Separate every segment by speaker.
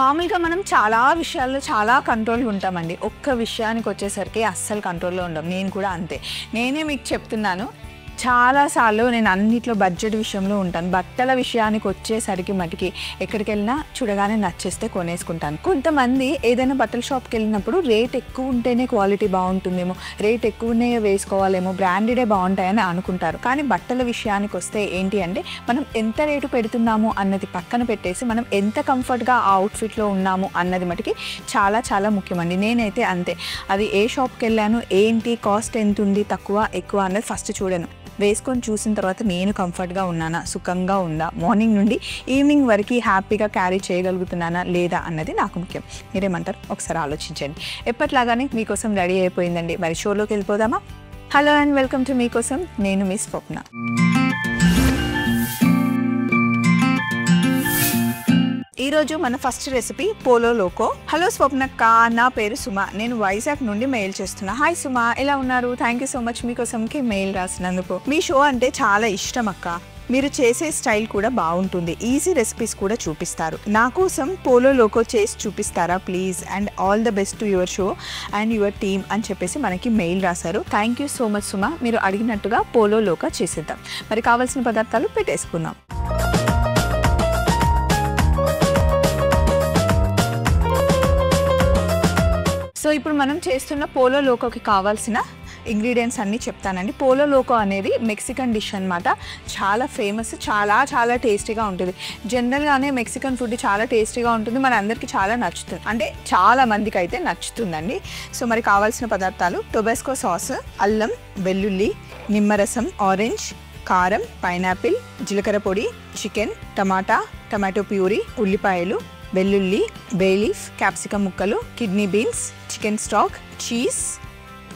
Speaker 1: మామూలుగా మనం చాలా విషయాల్లో చాలా కంట్రోల్గా ఉంటామండి. ఒక్క విషయానికి వచ్చేసరికి అస్సలు కంట్రోల్లో ఉండం. నేను కూడా అంతే. నేనే మీకు చెప్తున్నాను, చాలాసార్లు నేను అన్నిట్లో బడ్జెట్ విషయంలో ఉంటాను. బట్టల విషయానికి వచ్చేసరికి మటుకి ఎక్కడికి వెళ్ళినా చూడగానే నచ్చేస్తే కొనేసుకుంటాను. కొంతమంది ఏదైనా బట్టల షాప్కి వెళ్ళినప్పుడు రేట్ ఎక్కువ ఉంటేనే క్వాలిటీ బాగుంటుందేమో, రేట్ ఎక్కువనే వేసుకోవాలేమో, బ్రాండెడే బాగుంటాయని అనుకుంటారు. కానీ బట్టల విషయానికి వస్తే ఏంటి అంటే, మనం ఎంత రేటు పెడుతున్నాము అన్నది పక్కన పెట్టేసి మనం ఎంత కంఫర్ట్గా ఆ అవుట్ఫిట్లో ఉన్నాము అన్నది మటుకి చాలా చాలా ముఖ్యమండి. నేనైతే అంతే. అది ఏ షాప్కి వెళ్ళాను, ఏంటి కాస్ట్ ఎంత ఉంది, తక్కువ ఎక్కువ అన్నది ఫస్ట్ చూడను. వేసుకొని చూసిన తర్వాత నేను కంఫర్ట్గా ఉన్నానా, సుఖంగా ఉందా, మార్నింగ్ నుండి ఈవినింగ్ వరకు హ్యాపీగా క్యారీ చేయగలుగుతున్నానా లేదా అన్నది నాకు ముఖ్యం. మీరేమంటారు ఒకసారి ఆలోచించండి. ఎప్పట్లాగానే మీకోసం రెడీ అయిపోయిందండి. మరి షోలోకి వెళ్ళిపోదామా? హలో అండ్ వెల్కమ్ టు మీకోసం. నేను మీ స్వప్న. ఈరోజు మన ఫస్ట్ రెసిపీ పోలో లోకో. హలో స్వప్నక్క, నా పేరు సుమ. నేను వైజాగ్ నుండి మెయిల్ చేస్తున్నా. హాయ్ సుమ, ఎలా ఉన్నారు? థ్యాంక్ యూ సో మచ్ మీకోసంకి మెయిల్ రాసినందుకు. మీ షో అంటే చాలా ఇష్టం అక్క. మీరు చేసే స్టైల్ కూడా బాగుంటుంది. ఈజీ రెసిపీస్ కూడా చూపిస్తారు. నా కోసం పోలో లోకో చేసి చూపిస్తారా please? And all the best to your show and your team అని చెప్పేసి మనకి మెయిల్ రాశారు. Thank you so much Suma. మీరు అడిగినట్టుగా పోలో లోకో చేసేద్దాం. మరి కావాల్సిన పదార్థాలు పెట్టేసుకుందాం. సో ఇప్పుడు మనం చేస్తున్న పోలో లోకోకి కావాల్సిన ఇంగ్రీడియంట్స్ అన్నీ చెప్తానండి. పోలో లోకో అనేది మెక్సికన్ డిష్ అనమాట. చాలా ఫేమస్, చాలా చాలా టేస్టీగా ఉంటుంది. జనరల్గానే మెక్సికన్ ఫుడ్ చాలా టేస్టీగా ఉంటుంది, మన అందరికీ చాలా నచ్చుతుంది, అంటే చాలా మందికి అయితే నచ్చుతుందండి. సో మరి కావాల్సిన పదార్థాలు: టొబాస్కో సాస్, అల్లం, వెల్లుల్లి, నిమ్మరసం, ఆరెంజ్, కారం, పైనాపిల్, జీలకర్ర పొడి, చికెన్, టమాటో ప్యూరీ, ఉల్లిపాయలు, వెల్లుల్లి, బే లీఫ్, క్యాప్సికమ్ ముక్కలు, kidney beans, chicken stock, cheese,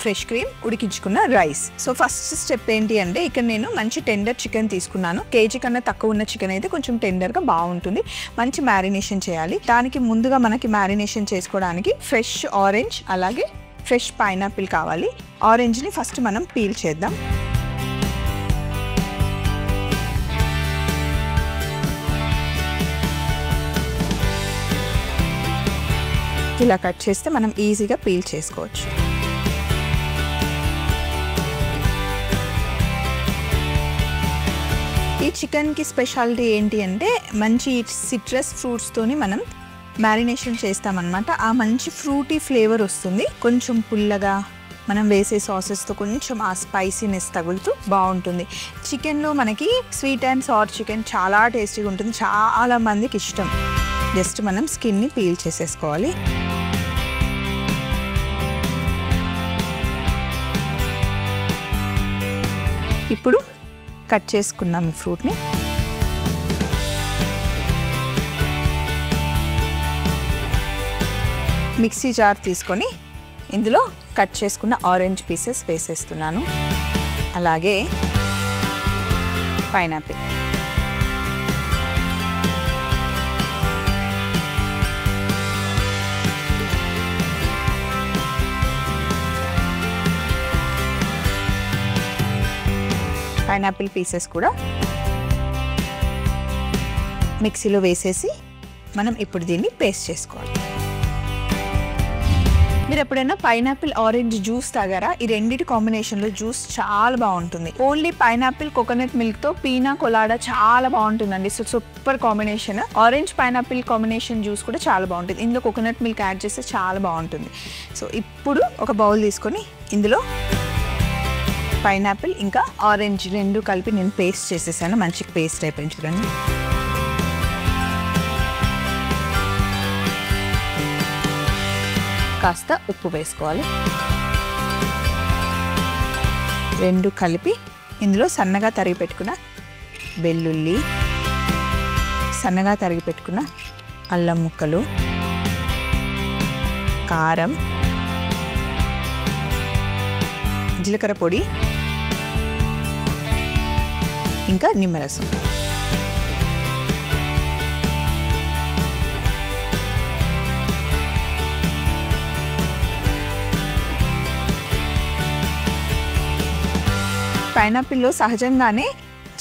Speaker 1: fresh cream, ఉడికించుకున్న రైస్. సో ఫస్ట్ స్టెప్ ఏంటి అంటే, ఇక్కడ నేను మంచి టెండర్ చికెన్ తీసుకున్నాను. కేజీ కన్నా తక్కువ ఉన్న చికెన్ అయితే కొంచెం టెండర్గా బాగుంటుంది. మంచి మ్యారినేషన్ చేయాలి. దానికి ముందుగా మనకి మ్యారినేషన్ చేసుకోవడానికి ఫ్రెష్ ఆరెంజ్ అలాగే ఫ్రెష్ పైనాపిల్ కావాలి. ఆరెంజ్ని ఫస్ట్ మనం పీల్ చేద్దాం. ఇలా కట్ చేస్తే మనం ఈజీగా పీల్ చేసుకోవచ్చు. ఈ చికెన్కి స్పెషాలిటీ ఏంటి అంటే, మంచి సిట్రస్ ఫ్రూట్స్తోని మనం మ్యారినేషన్ చేస్తామన్నమాట. ఆ మంచి ఫ్రూటీ ఫ్లేవర్ వస్తుంది. కొంచెం పుల్లగా మనం వేసే సాసెస్తో కొంచెం ఆ స్పైసీనెస్ తగులుతూ బాగుంటుంది. చికెన్లో మనకి స్వీట్ అండ్ సార్ చికెన్ చాలా టేస్టీగా ఉంటుంది, చాలా మందికి ఇష్టం. జస్ట్ మనం స్కిన్ని పీల్ చేసేసుకోవాలి. ఇప్పుడు కట్ చేసుకున్నాం ఈ ఫ్రూట్ని. మిక్సీ జార్ తీసుకొని ఇందులో కట్ చేసుకున్న ఆరెంజ్ పీసెస్ వేసేస్తున్నాను. అలాగే పైనాపిల్, పైనాపిల్ పీసెస్ కూడా మిక్సీలో వేసేసి మనం ఇప్పుడు దీన్ని పేస్ట్ చేసుకోవాలి. మీరు ఎప్పుడైనా పైనాపిల్ ఆరెంజ్ జ్యూస్ తాగారా? ఈ రెండింటి కాంబినేషన్లో జ్యూస్ చాలా బాగుంటుంది. ఓన్లీ పైనాపిల్ కోకోనట్ మిల్క్తో పీనా కొలాడా చాలా బాగుంటుందండి. So super combination. Orange pineapple combination juice కూడా చాలా బాగుంటుంది. ఇందులో కోకోనట్ మిల్క్ యాడ్ చేస్తే చాలా బాగుంటుంది. సో ఇప్పుడు ఒక బౌల్ తీసుకొని ఇందులో పైనాపిల్ ఇంకా ఆరెంజ్ రెండు కలిపి నేను పేస్ట్ చేసేసాను. మంచి పేస్ట్ అయిపోయింది చూడండి. కాస్త ఉప్పు వేసుకోవాలి. రెండు కలిపి ఇందులో సన్నగా తరిగి పెట్టుకున్న వెల్లుల్లి, సన్నగా తరిగి పెట్టుకున్న అల్లం ముక్కలు, కారం, జీలకర్ర పొడి, ఇంకా నిమ్మరసం. పైనాపిల్లో సహజంగానే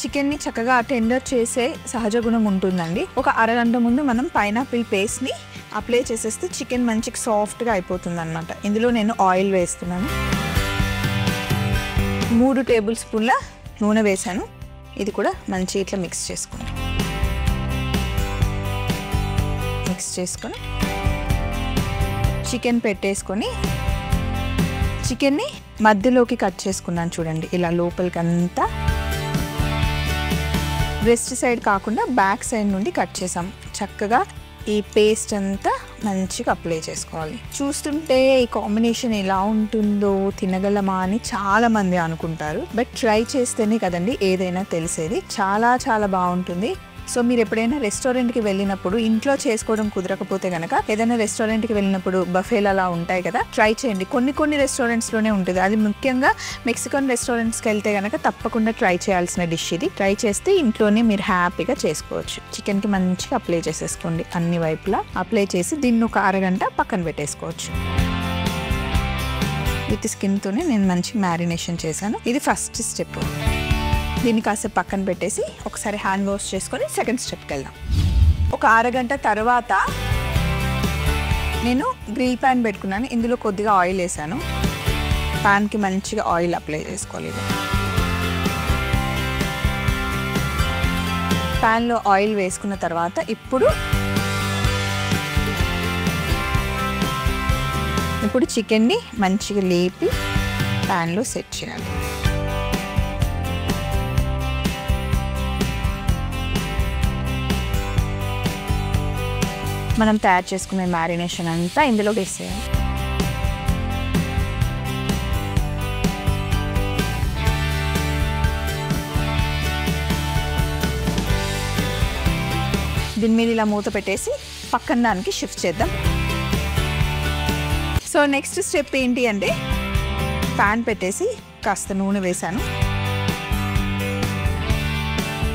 Speaker 1: చికెన్ని చక్కగా టెండర్ చేసే సహజ గుణం ఉంటుందండి. ఒక అరగంట ముందు మనం పైనాపిల్ పేస్ట్ని అప్లై చేసేస్తే చికెన్ మంచిగా సాఫ్ట్గా అయిపోతుంది అనమాట. ఇందులో నేను ఆయిల్ వేస్తున్నాను. 3 టేబుల్ స్పూన్ల నూనె వేసాను. ఇది కూడా మంచిగా ఇట్లా మిక్స్ చేసుకుంటాం. మిక్స్ చేసుకొని చికెన్ పెట్టేసుకొని చికెన్ని మధ్యలోకి కట్ చేసుకున్నాను చూడండి, ఇలా లోపలికి అంతా. బ్రెస్ట్ సైడ్ కాకుండా బ్యాక్ సైడ్ నుండి కట్ చేసాం. చక్కగా ఈ పేస్ట్ అంతా మంచిగా అప్లై చేసుకోవాలి. చూస్తుంటే ఈ కాంబినేషన్ ఎలా ఉంటుందో తినగలమా అని చాలా మంది అనుకుంటారు. బట్ ట్రై చేస్తేనే కదండి ఏదైనా తెలిసేది. చాలా చాలా బాగుంటుంది. సో మీరు ఎప్పుడైనా రెస్టారెంట్కి వెళ్ళినప్పుడు ఇంట్లో చేసుకోవడం కుదరకపోతే కనుక ఏదైనా రెస్టారెంట్కి వెళ్ళినప్పుడు బఫేలు అలా ఉంటాయి కదా, ట్రై చేయండి. కొన్ని రెస్టారెంట్స్లోనే ఉంటుంది. అది ముఖ్యంగా మెక్సికన్ రెస్టారెంట్స్కి వెళ్తే కనుక తప్పకుండా ట్రై చేయాల్సిన డిష్ ఇది. ట్రై చేస్తే ఇంట్లోనే మీరు హ్యాపీగా చేసుకోవచ్చు. చికెన్కి మంచిగా అప్లై చేసేసుకోండి. అన్ని వైపులా అప్లై చేసి దీన్ని ఒక అరగంట పక్కన పెట్టేసుకోవచ్చు. విత్ స్కిన్తోనే నేను మంచి మ్యారినేషన్ చేశాను. ఇది ఫస్ట్ స్టెప్. దీన్ని కాసేపు పక్కన పెట్టేసి ఒకసారి హ్యాండ్ వాష్ చేసుకొని సెకండ్ స్టెప్కి వెళ్దాం. ఒక అరగంట తర్వాత నేను గ్రిల్ ప్యాన్ పెట్టుకున్నాను. ఇందులో కొద్దిగా ఆయిల్ వేసాను. ప్యాన్కి మంచిగా ఆయిల్ అప్లై చేసుకోవాలి. ప్యాన్లో ఆయిల్ వేసుకున్న తర్వాత ఇప్పుడు చికెన్ని మంచిగా లేపి ప్యాన్లో సెట్ చేయాలి. మనం తయారు చేసుకునే మ్యారినేషన్ అంతా ఇందులో వేసేయాలి. దీని మీద ఇలా మూత పెట్టేసి పక్కన దానికి షిఫ్ట్ చేద్దాం. సో నెక్స్ట్ స్టెప్ ఏంటి అంటే ప్యాన్ పెట్టేసి కాస్త నూనె వేసాను.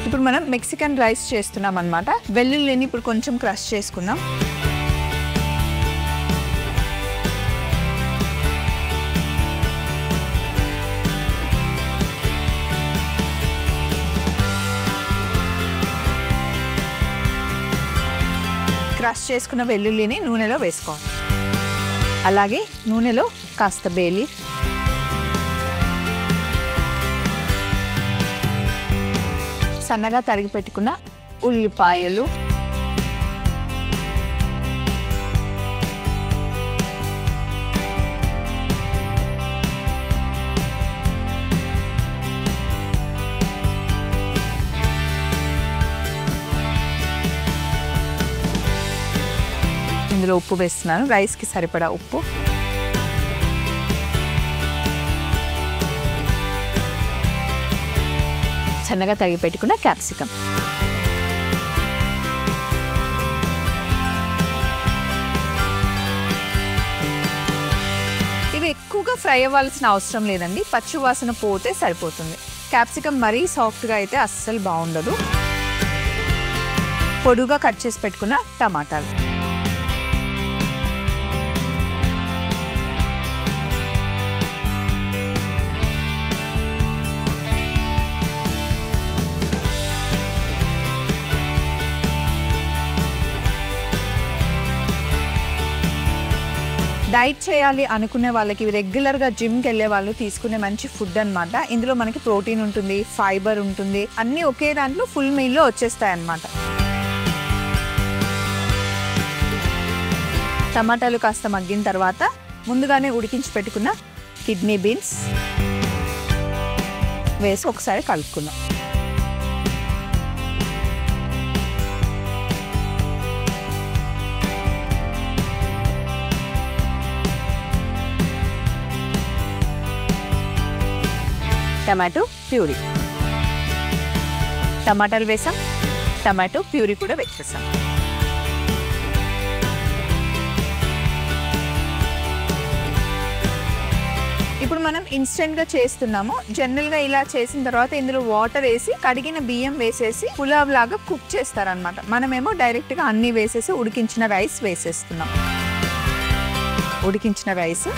Speaker 1: ఇప్పుడు మనం మెక్సికన్ రైస్ చేస్తున్నాం అన్నమాట. వెల్లుల్లిని ఇప్పుడు కొంచెం క్రష్ చేసుకుందాం. క్రష్ చేసుకున్న వెల్లుల్లిని నూనెలో వేసుకోవాలి. అలాగే నూనెలో కాస్త బేలి, సన్నగా తరిగి పెట్టుకున్న ఉల్లిపాయలు, ఇందులో ఉప్పు వేస్తున్నాను, రైస్కి సరిపడా ఉప్పు. సన్నగా తరిగి పెట్టుకున్న క్యాప్సికమ్, ఇవి ఎక్కువగా ఫ్రై అవ్వాల్సిన అవసరం లేదండి. పచ్చి వాసన పోతే సరిపోతుంది. క్యాప్సికమ్ మరీ సాఫ్ట్గా అయితే అస్సలు బాగుండదు. పొడుగా కట్ చేసి పెట్టుకున్న టమాటాలు, డైట్ చేయాలి అనుకునే వాళ్ళకి, రెగ్యులర్గా జిమ్కి వెళ్ళే వాళ్ళు తీసుకునే మంచి ఫుడ్ అనమాట. ఇందులో మనకి ప్రోటీన్ ఉంటుంది, ఫైబర్ ఉంటుంది, అన్నీ ఒకే దాంట్లో ఫుల్ మీల్లో వచ్చేస్తాయి అన్నమాట. టమాటాలు కాస్త మగ్గిన తర్వాత ముందుగానే ఉడికించి పెట్టుకున్న కిడ్నీ బీన్స్ వేసి ఒకసారి కలుపుకుందాం. టమాటో ప్యూరీ, టమాటాలు వేసాం, టమాటో ప్యూరీ కూడా వేసేసాం. ఇప్పుడు మనం ఇన్స్టెంట్గా చేస్తున్నాము. జనరల్గా ఇలా చేసిన తర్వాత ఇందులో వాటర్ వేసి కడిగిన బియ్యం వేసేసి పులావ్ లాగా కుక్ చేస్తారనమాట. మనమేమో డైరెక్ట్గా అన్నీ వేసేసి ఉడికించిన రైస్ వేసేస్తున్నాం. ఉడికించిన రైస్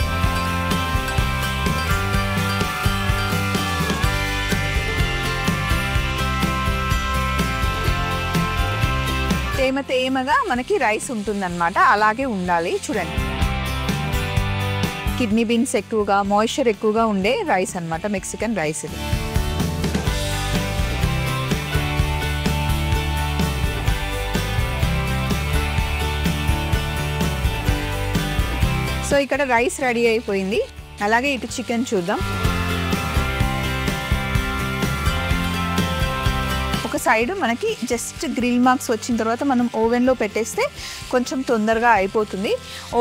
Speaker 1: తేమగా మనకి రైస్ ఉంటుందన్నమాట. అలాగే ఉండాలి. చూడండి, కిడ్నీ బీన్స్ ఎక్కువగా, మాయిశ్చర్ ఎక్కువగా ఉండే రైస్ అన్నమాట, మెక్సికన్ రైస్ ఇది. సో ఇక్కడ రైస్ రెడీ అయిపోయింది. అలాగే ఇటు చికెన్ చూద్దాం. ఒక సైడ్ మనకి జస్ట్ గ్రిల్ మార్క్స్ వచ్చిన తర్వాత మనం ఓవెన్లో పెట్టేస్తే కొంచెం తొందరగా అయిపోతుంది.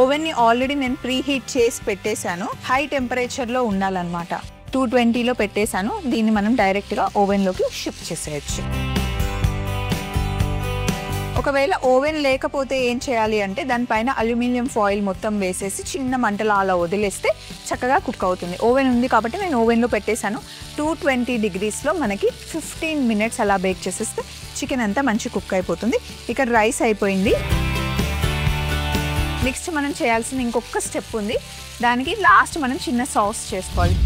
Speaker 1: ఓవెన్ని ఆల్రెడీ నేను ప్రీ హీట్ చేసి పెట్టేశాను. హై టెంపరేచర్లో ఉండాలన్నమాట. 220లో పెట్టేశాను. దీన్ని మనం డైరెక్ట్గా ఓవెన్లోకి షిఫ్ట్ చేసేయచ్చు. ఒకవేళ ఓవెన్ లేకపోతే ఏం చేయాలి అంటే దానిపైన అల్యూమినియం ఫాయిల్ మొత్తం వేసేసి చిన్న మంటలు అలా వదిలేస్తే చక్కగా కుక్ అవుతుంది. ఓవెన్ ఉంది కాబట్టి నేను ఓవెన్లో పెట్టేశాను. 220 డిగ్రీస్లో మనకి 15 మినిట్స్ అలా బేక్ చేసేస్తే చికెన్ అంతా మంచి కుక్ అయిపోతుంది. ఇక్కడ రైస్ అయిపోయింది. నెక్స్ట్ మనం చేయాల్సిన ఇంకొక స్టెప్ ఉంది. దానికి లాస్ట్ మనం చిన్న సాస్ చేసుకోవాలి.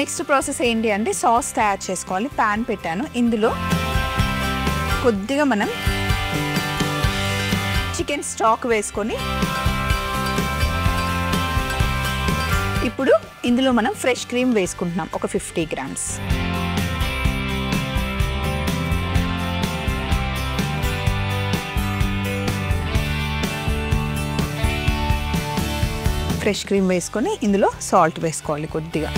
Speaker 1: నెక్స్ట్ ప్రాసెస్ ఏంటి అంటే సాస్ తయారు చేసుకోవాలి. ప్యాన్ పెట్టాను. ఇందులో కొద్దిగా మనం చికెన్ స్టాక్ వేసుకొని ఇప్పుడు ఇందులో మనం ఫ్రెష్ క్రీమ్ వేసుకుంటున్నాం. ఒక 50 గ్రామ్స్. ఫ్రెష్ క్రీమ్ వేసుకొని ఇందులో సాల్ట్ వేసుకోవాలి కొద్దిగా.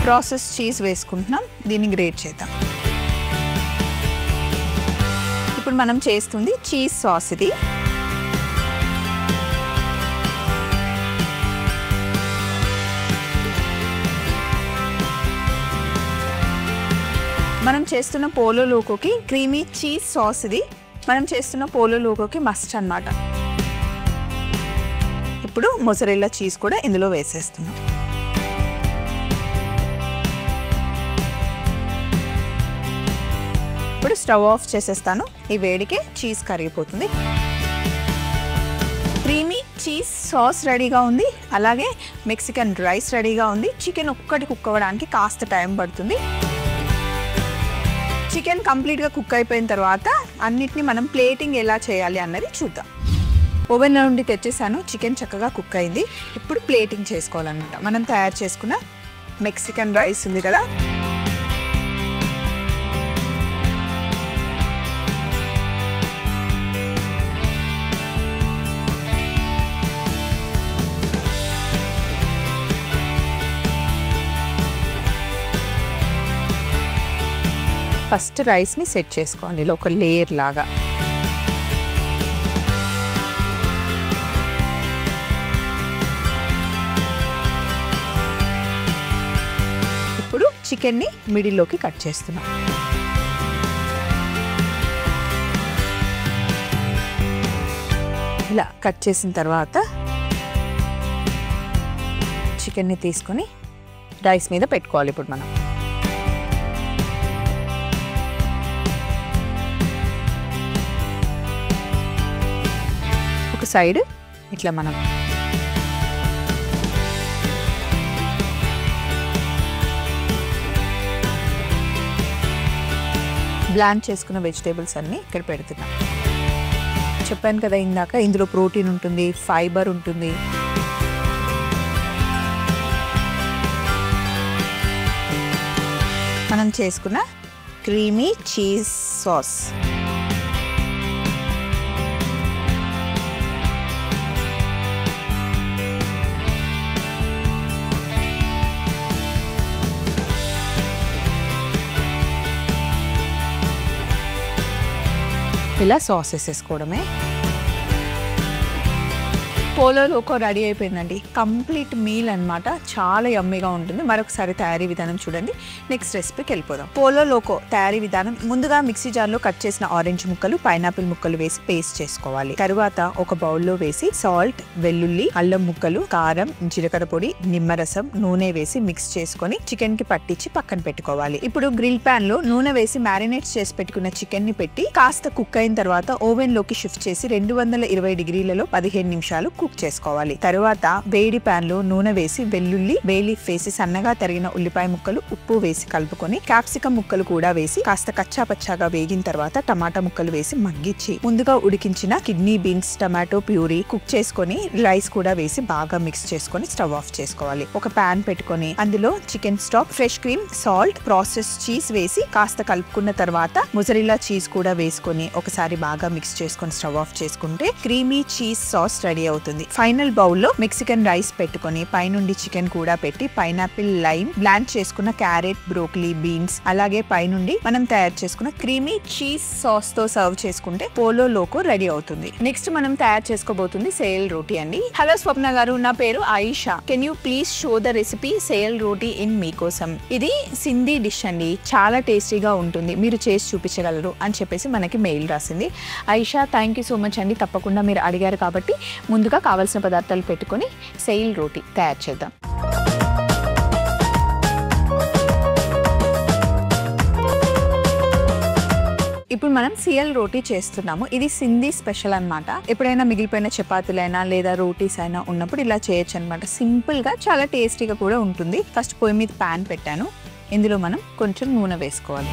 Speaker 1: ప్రాసెస్ చీజ్ వేసుకుంటున్నాం. దీన్ని గ్రేట్ చేద్దాం. ఇప్పుడు మనం చేస్తుంది చీజ్ సాస్. ఇది మనం చేస్తున్న పోలో లోకోకి క్రీమీ చీజ్ సాస్. ఇది మనం చేస్తున్న పోలో లోకోకి మస్ట్ అన్నమాట. ఇప్పుడు మొజరెల్లా చీజ్ కూడా ఇందులో వేసేస్తున్నాం. ఇప్పుడు స్టవ్ ఆఫ్ చేసేస్తాను. ఈ వేడికే చీజ్ కరిగిపోతుంది. క్రీమీ చీజ్ సాస్ రెడీగా ఉంది. అలాగే మెక్సికన్ రైస్ రెడీగా ఉంది. చికెన్ ఒక్కటి కుక్ అవ్వడానికి కాస్త టైం పడుతుంది. చికెన్ కంప్లీట్గా కుక్ అయిపోయిన తర్వాత అన్నిటిని మనం ప్లేటింగ్ ఎలా చేయాలి అన్నది చూద్దాం. ఓవెన్ నుండి తెచ్చేసాను. చికెన్ చక్కగా కుక్ అయింది. ఇప్పుడు ప్లేటింగ్ చేసుకోవాలన్నమాట. మనం తయారు చేసుకున్న మెక్సికన్ రైస్ ఉంది కదా, ఫస్ట్ రైస్ని సెట్ చేసుకోవాలి ఇలా ఒక లేయర్ లాగా. ఇప్పుడు చికెన్ని మిడిల్లోకి కట్ చేస్తున్నాం. ఇలా కట్ చేసిన తర్వాత చికెన్ని తీసుకొని రైస్ మీద పెట్టుకోవాలి. ఇప్పుడు మనం ఒక సైడ్ ఇట్లా మనం బ్లాండ్ చేసుకున్న వెజిటేబుల్స్ అన్నీ ఇక్కడ పెడుతున్నాం. చెప్పాను కదా ఇందాక, ఇందులో ప్రోటీన్ ఉంటుంది, ఫైబర్ ఉంటుంది. మనం చేసుకున్న క్రీమీ చీజ్ సాస్ ఇలా సాసెస్ వేసుకోవడమే. పోలో లోకో రెడీ అయిపోయిందండి. కంప్లీట్ మీల్ అన్నమాట. చాలా యమ్మీగా ఉంటుంది. మరొకసారి తయారీ విధానం చూడండి. నెక్స్ట్ రెసిపీకి వెళ్ళిపోదాం. పోలో లోకో తయారీ విధానం: ముందుగా మిక్సీ జార్లో కట్ చేసిన ఆరెంజ్ ముక్కలు, పైనాపిల్ ముక్కలు వేసి పేస్ట్ చేసుకోవాలి. తరువాత ఒక బౌల్లో వేసి సాల్ట్, వెల్లుల్లి, అల్లం ముక్కలు, కారం, జీలకర్ర పొడి, నిమ్మరసం, నూనె వేసి మిక్స్ చేసుకొని చికెన్ కి పట్టించి పక్కన పెట్టుకోవాలి. ఇప్పుడు గ్రిల్ ప్యాన్ లో నూనె వేసి మ్యారినేట్స్ చేసి పెట్టుకున్న చికెన్ ని పెట్టి కాస్త కుక్ అయిన తర్వాత ఓవెన్ లోకి షిఫ్ట్ చేసి 220 డిగ్రీలలో 15 నిమిషాలు కుక్ చేసుకోవాలి. తర్వాత వేడి పాన్ లో నూనె వేసి వెల్లుల్లి, బే లీఫ్ వేసి సన్నగా తరిగిన ఉల్లిపాయ ముక్కలు, ఉప్పు వేసి కలుపుకొని క్యాప్సికం ముక్కలు కూడా వేసి కాస్త కచ్చా పచ్చాగా వేగిన తర్వాత టమాటా ముక్కలు వేసి మగ్గించి ముందుగా ఉడికించిన kidney beans, tomato puree cook చేసుకొని రైస్ కూడా వేసి బాగా మిక్స్ చేసుకొని స్టవ్ ఆఫ్ చేసుకోవాలి. ఒక పాన్ పెట్టుకొని అందులో chicken stock, fresh cream, salt, process cheese వేసి కాస్త కలుపుకున్న తర్వాత మొజరెల్లా చీజ్ కూడా వేసుకొని ఒకసారి బాగా మిక్స్ చేసుకొని స్టవ్ ఆఫ్ చేసుకుంటే క్రీమీ చీజ్ సాస్ రెడీ అవుతుంది. ఫైనల్ బౌల్ లో మెక్సికన్ రైస్ పెట్టుకొని పైనుండి చికెన్ కూడా పెట్టి పైనాపిల్, లైమ్, బ్లాంచ్ చేసుకున్న క్యారెట్, బ్రోకలీ, బీన్స్ అలాగే పైనుండి మనం తయారు చేసుకున్న క్రీమీ చీజ్ సాస్ తో సర్వ్ చేసుకుంటే పోలో లోకో రెడీ అవుతుంది. నెక్స్ట్ మనం తయారు చేసుకోబోతుంది సేల్ రోటీ అండి. హలో స్వప్న గారు, నా పేరు Ayesha. Can you please show the recipe sale roti in మీకోసం. ఇది సింధీ డిష్ అండి, చాలా టేస్టీగా ఉంటుంది, మీరు చేసి చూపించగలరు అని చెప్పేసి మనకి మెయిల్ రాసింది. Ayesha, thank you so much అండి. తప్పకుండా మీరు అడిగారు కాబట్టి ముందుగా కావాల్సిన పదార్థాలు పెట్టుకొని సేల్ రోటీ తయారు చేద్దాం. ఇప్పుడు మనం సియల్ రోటీ చేస్తున్నాము. ఇది సింధీ స్పెషల్ అన్నమాట. ఎప్పుడైనా మిగిలిపోయిన చపాతీలైనా లేదా రోటీస్ అయినా ఉన్నప్పుడు ఇలా చేయొచ్చు అనమాట. సింపుల్ గా చాలా టేస్టీగా కూడా ఉంటుంది. ఫస్ట్ పొయ్యి మీద ప్యాన్ పెట్టాను. ఇందులో మనం కొంచెం నూనె వేసుకోవాలి.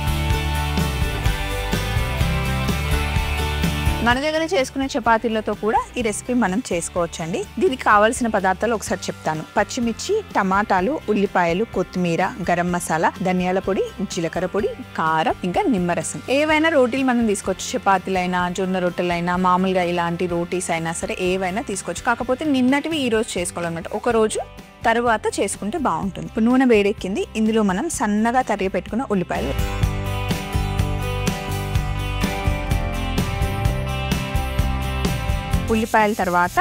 Speaker 1: మన దగ్గర చేసుకునే చపాతీలతో కూడా ఈ రెసిపీ మనం చేసుకోవచ్చండి. దీనికి కావాల్సిన పదార్థాలు ఒకసారి చెప్తాను. పచ్చిమిర్చి, టమాటాలు, ఉల్లిపాయలు, కొత్తిమీర, గరం మసాలా, ధనియాల పొడి, జీలకర్ర పొడి, కారం, ఇంకా నిమ్మరసం. ఏవైనా రోటీలు మనం తీసుకోవచ్చు. చపాతీలైనా, జొన్న రొట్టెలైనా, మామూలుగా ఇలాంటి రోటీస్ అయినా సరే ఏవైనా తీసుకోవచ్చు. కాకపోతే నిన్నటివి ఈ రోజు చేసుకోవాలన్నమాట. ఒక రోజు తర్వాత చేసుకుంటే బాగుంటుంది. ఇప్పుడు నూనె వేడెక్కింది. ఇందులో మనం సన్నగా తరిగి పెట్టుకున్న ఉల్లిపాయలు, ఉల్లిపాయల తర్వాత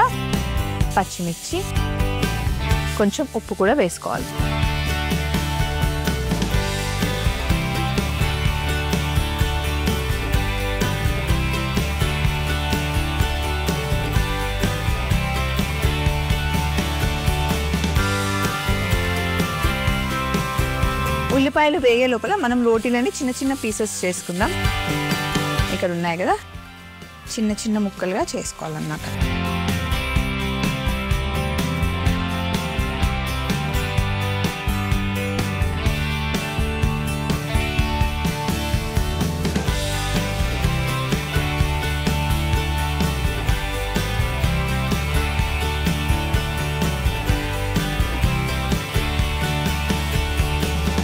Speaker 1: పచ్చిమిర్చి, కొంచెం ఉప్పు కూడా వేసుకోవాలి. ఉల్లిపాయలు వేగే లోపల మనం రోటీలని చిన్న చిన్న పీసెస్ చేసుకుందాం. ఇక్కడ ఉన్నాయి కదా, చిన్న చిన్న ముక్కలుగా చేసుకోవాలన్నమాట.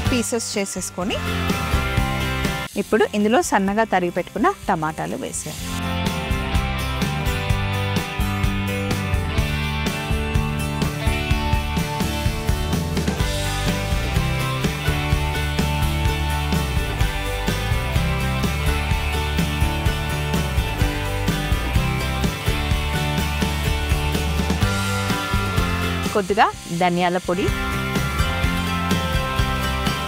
Speaker 1: పీసెస్ చేసేసుకొని ఇప్పుడు ఇందులో సన్నగా తరిగి పెట్టుకున్న టమాటాలు వేసేయాలి. కొద్దిగా ధనియాల పొడి,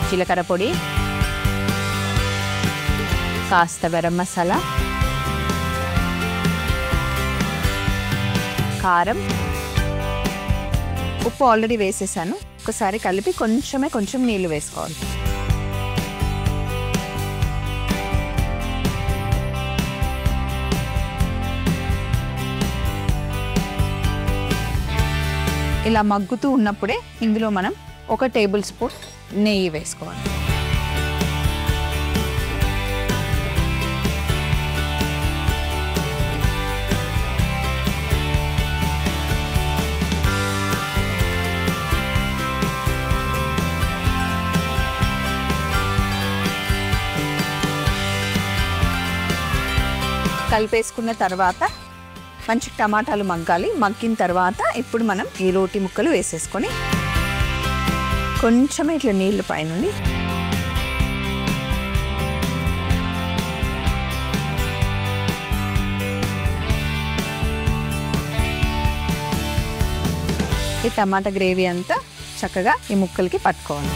Speaker 1: జీలకర్ర పొడి, కాస్త గరం మసాలా, కారం, ఉప్పు ఆల్రెడీ వేసేసాను. ఒకసారి కలిపి కొంచెం నీళ్లు వేసుకోవాలి. ఇలా మగ్గుతూ ఉన్నప్పుడే ఇందులో మనం 1 టేబుల్ స్పూన్ నెయ్యి వేసుకోవాలి. కలిపేసుకున్న తర్వాత మంచి టమాటాలు మగ్గాలి. మగ్గిన తర్వాత ఇప్పుడు మనం ఈ రోటీ ముక్కలు వేసేసుకొని కొంచెం ఇట్లా నీళ్ళు పైనుండి ఈ టమాటా గ్రేవీ అంతా చక్కగా ఈ ముక్కలకి పట్టుకోవాలి.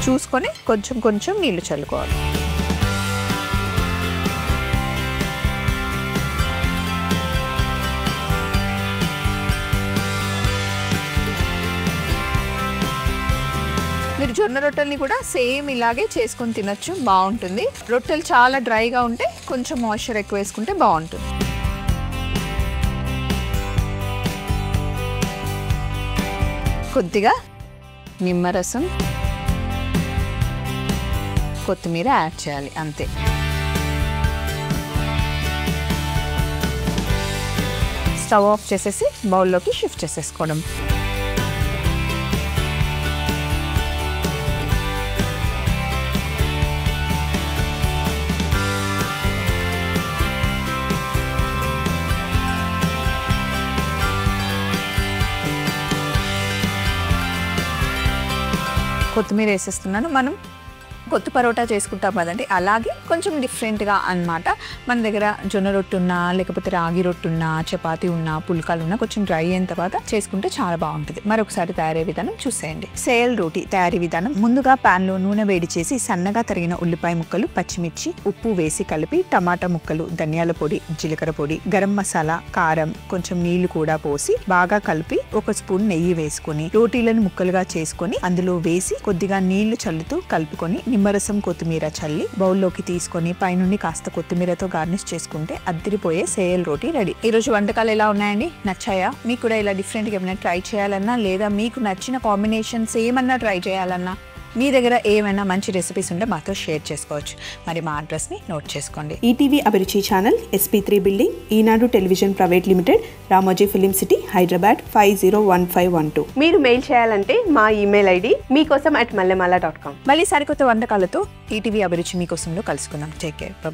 Speaker 1: చూసుకొని కొంచెం నీళ్లు చల్లుకోవాలి. మీరు జొన్న రొట్టెల్ని కూడా సేమ్ ఇలాగే చేసుకొని తినొచ్చు, బాగుంటుంది. రొట్టెలు చాలా డ్రైగా ఉంటే కొంచెం మాయిశ్చర్ ఎక్కువ వేసుకుంటే బాగుంటుంది. కొద్దిగా నిమ్మరసం, కొత్తిమీర యాడ్ చేయాలి, అంతే. స్టవ్ ఆఫ్ చేసేసి బౌల్లోకి షిఫ్ట్ చేసేసుకోవడం. కొత్తిమీర వేసేస్తున్నాను. మనం కొత్త పరోటా చేసుకుంటాం కదండి, అలాగే కొంచెం డిఫరెంట్గా అన్నమాట. మన దగ్గర జొన్న రొట్టె ఉన్నా, లేకపోతే రాగి రొట్టె ఉన్నా, చపాతీ ఉన్నా, పుల్కాలు ఉన్నా కొంచెం డ్రై అయిన తర్వాత చేసుకుంటే చాలా బాగుంటుంది. మరొకసారి తయారయ్యే విధానం చూసేయండి. సేల్ రోటీ తయారీ విధానం: ముందుగా ప్యాన్లో నూనె వేడి చేసి సన్నగా తరిగిన ఉల్లిపాయ ముక్కలు, పచ్చిమిర్చి, ఉప్పు వేసి కలిపి టమాటా ముక్కలు, ధనియాల పొడి, జీలకర్ర పొడి, గరం మసాలా, కారం, కొంచెం నీళ్లు కూడా పోసి బాగా కలిపి 1 స్పూన్ నెయ్యి వేసుకొని రోటీలను ముక్కలుగా చేసుకొని అందులో వేసి కొద్దిగా నీళ్లు చల్లుతూ కలుపుకొని నిమ్మరసం, కొత్తిమీర చల్లి బౌల్లోకి తీసుకొని పైనుండి కాస్త కొత్తిమీరతో గార్నిష్ చేసుకుంటే అద్దిరిపోయే సేయల్ రోటీ రెడీ. ఈ రోజు వంటకాలు ఎలా ఉన్నాయండి? నచ్చాయా? మీకు కూడా ఇలా డిఫరెంట్గా ఏమైనా ట్రై చేయాలన్నా, లేదా మీకు నచ్చిన కాంబినేషన్స్ ఏమన్నా ట్రై చేయాలన్నా, మీ దగ్గర ఏమైనా మంచి రెసిపీస్ ఉంటే మాతో షేర్ చేసుకోవచ్చు. మరి మా అడ్రస్ని నోట్ చేసుకోండి.
Speaker 2: ETV Abhiruchi channel, SP3 building, Eenadu television private limited, Ramoji film city, Hyderabad 501512.
Speaker 3: మీరు మెయిల్ చేయాలంటే మా ఈమెయిల్ ID మీకోసం @mallemala.com.
Speaker 1: మళ్ళీ సరికొత్త వంటకాలతో ఈటీవీ అభిరుచి మీకోసంలో కలుసుకుందాం. Take care. బై.